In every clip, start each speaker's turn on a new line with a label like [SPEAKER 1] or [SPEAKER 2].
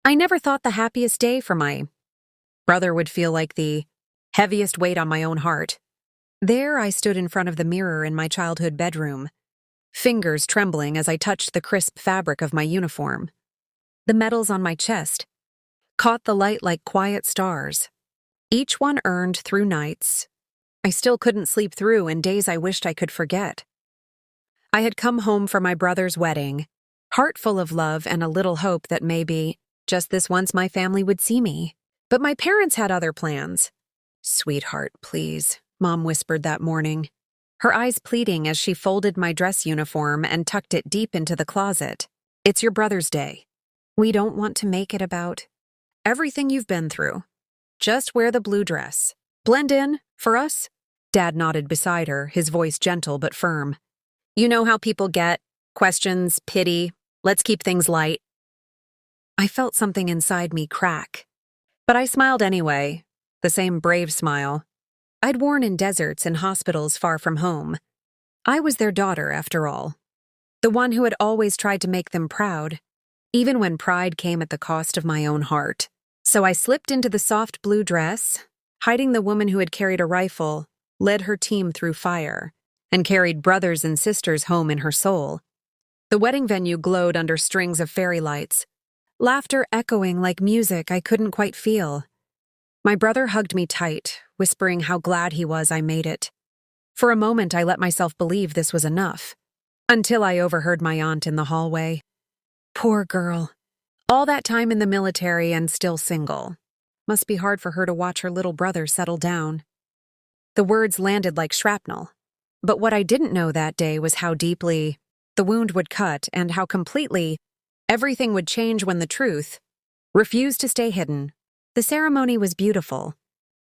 [SPEAKER 1] I never thought the happiest day for my brother would feel like the heaviest weight on my own heart. There I stood in front of the mirror in my childhood bedroom, fingers trembling as I touched the crisp fabric of my uniform. The medals on my chest caught the light like quiet stars, each one earned through nights I still couldn't sleep through and days I wished I could forget. I had come home for my brother's wedding, heart full of love and a little hope that maybe, just this once, my family would see me. But my parents had other plans. "Sweetheart, please," Mom whispered that morning, her eyes pleading as she folded my dress uniform and tucked it deep into the closet. "It's your brother's day. We don't want to make it about everything you've been through. Just wear the blue dress. Blend in, for us." Dad nodded beside her, his voice gentle but firm. "You know how people get questions, pity. Let's keep things light." I felt something inside me crack. But I smiled anyway, the same brave smile I'd worn in deserts and hospitals far from home. I was their daughter, after all. The one who had always tried to make them proud, even when pride came at the cost of my own heart. So I slipped into the soft blue dress, hiding the woman who had carried a rifle, led her team through fire, and carried brothers and sisters home in her soul. The wedding venue glowed under strings of fairy lights, laughter echoing like music I couldn't quite feel. My brother hugged me tight, whispering how glad he was I made it. For a moment I let myself believe this was enough, until I overheard my aunt in the hallway. Poor girl. All that time in the military and still single. Must be hard for her to watch her little brother settle down. The words landed like shrapnel. But what I didn't know that day was how deeply the wound would cut and how completely everything would change when the truth refused to stay hidden. The ceremony was beautiful.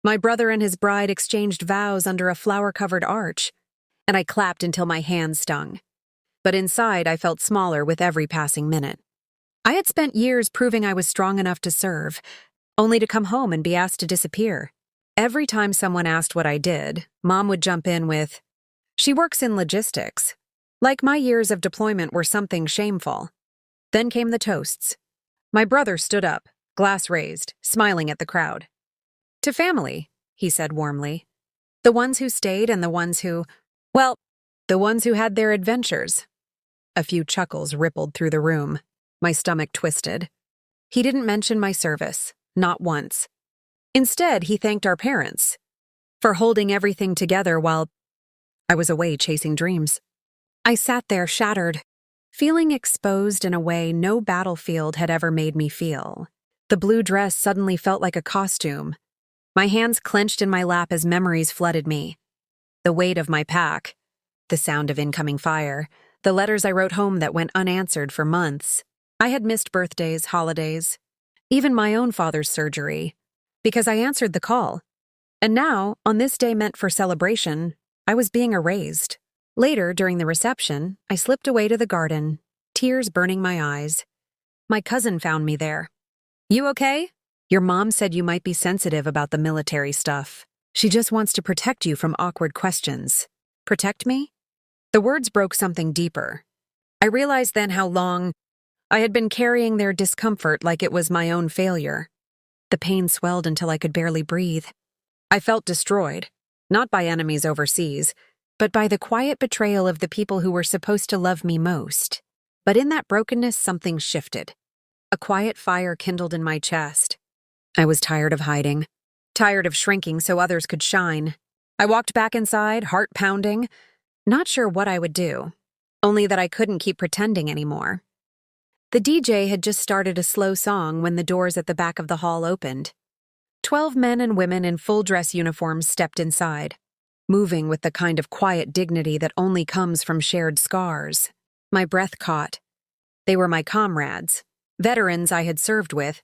[SPEAKER 1] My brother and his bride exchanged vows under a flower-covered arch, and I clapped until my hands stung. But inside I felt smaller with every passing minute. I had spent years proving I was strong enough to serve, only to come home and be asked to disappear. Every time someone asked what I did, Mom would jump in with, "She works in logistics." Like my years of deployment were something shameful. Then came the toasts. My brother stood up, glass raised, smiling at the crowd. "To family," he said warmly. "The ones who stayed and the ones who, well, the ones who had their adventures." A few chuckles rippled through the room. My stomach twisted. He didn't mention my service, not once. Instead, he thanked our parents for holding everything together while I was away chasing dreams. I sat there shattered, feeling exposed in a way no battlefield had ever made me feel. The blue dress suddenly felt like a costume. My hands clenched in my lap as memories flooded me. The weight of my pack, the sound of incoming fire, the letters I wrote home that went unanswered for months. I had missed birthdays, holidays, even my own father's surgery, because I answered the call. And now, on this day meant for celebration, I was being erased. Later, during the reception, I slipped away to the garden, tears burning my eyes. My cousin found me there. "You okay? Your mom said you might be sensitive about the military stuff. She just wants to protect you from awkward questions." Protect me? The words broke something deeper. I realized then how long I had been carrying their discomfort like it was my own failure. The pain swelled until I could barely breathe. I felt destroyed, not by enemies overseas, but by the quiet betrayal of the people who were supposed to love me most. But in that brokenness, something shifted. A quiet fire kindled in my chest. I was tired of hiding, tired of shrinking so others could shine. I walked back inside, heart pounding, not sure what I would do, only that I couldn't keep pretending anymore. The DJ had just started a slow song when the doors at the back of the hall opened. 12 men and women in full dress uniforms stepped inside, moving with the kind of quiet dignity that only comes from shared scars. My breath caught. They were my comrades, veterans I had served with.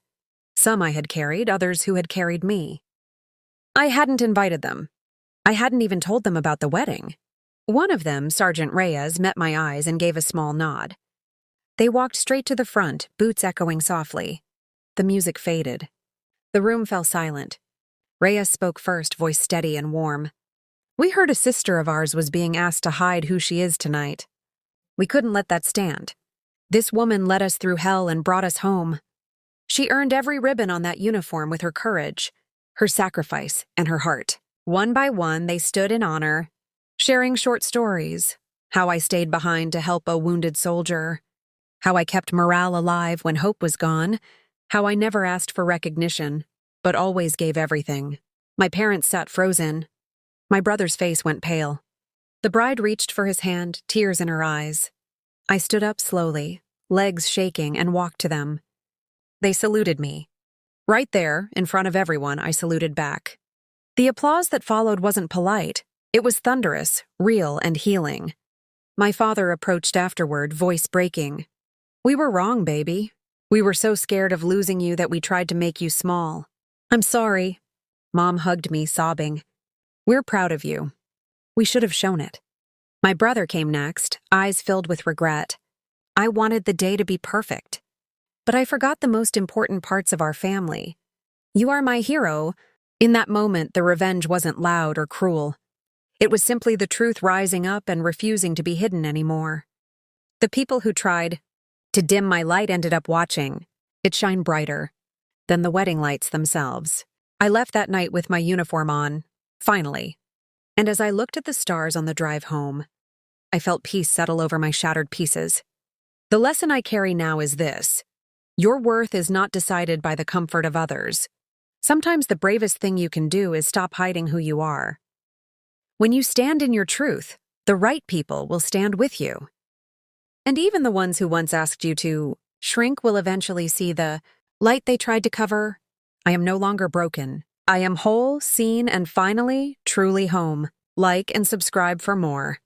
[SPEAKER 1] Some I had carried, others who had carried me. I hadn't invited them. I hadn't even told them about the wedding. One of them, Sergeant Reyes, met my eyes and gave a small nod. They walked straight to the front, boots echoing softly. The music faded. The room fell silent. Reyes spoke first, voice steady and warm. "We heard a sister of ours was being asked to hide who she is tonight. We couldn't let that stand. This woman led us through hell and brought us home. She earned every ribbon on that uniform with her courage, her sacrifice, and her heart. One by one, they stood in honor, sharing short stories, how I stayed behind to help a wounded soldier, how I kept morale alive when hope was gone, how I never asked for recognition, but always gave everything. My parents sat frozen. My brother's face went pale. The bride reached for his hand, tears in her eyes. I stood up slowly, legs shaking, and walked to them. They saluted me. Right there, in front of everyone, I saluted back. The applause that followed wasn't polite. It was thunderous, real, and healing. My father approached afterward, voice breaking. "We were wrong, baby. We were so scared of losing you that we tried to make you small. I'm sorry." Mom hugged me, sobbing. "We're proud of you. We should have shown it." My brother came next, eyes filled with regret. I wanted the day to be perfect. But I forgot the most important parts of our family. "You are my hero." In that moment, the revenge wasn't loud or cruel. It was simply the truth rising up and refusing to be hidden anymore. The people who tried to dim my light ended up watching it shine brighter than the wedding lights themselves. I left that night with my uniform on, finally. And as I looked at the stars on the drive home, I felt peace settle over my shattered pieces. The lesson I carry now is this: your worth is not decided by the comfort of others. Sometimes the bravest thing you can do is stop hiding who you are. When you stand in your truth, the right people will stand with you. And even the ones who once asked you to shrink will eventually see the light they tried to cover. I am no longer broken. I am whole, seen, and finally, truly home. Like and subscribe for more.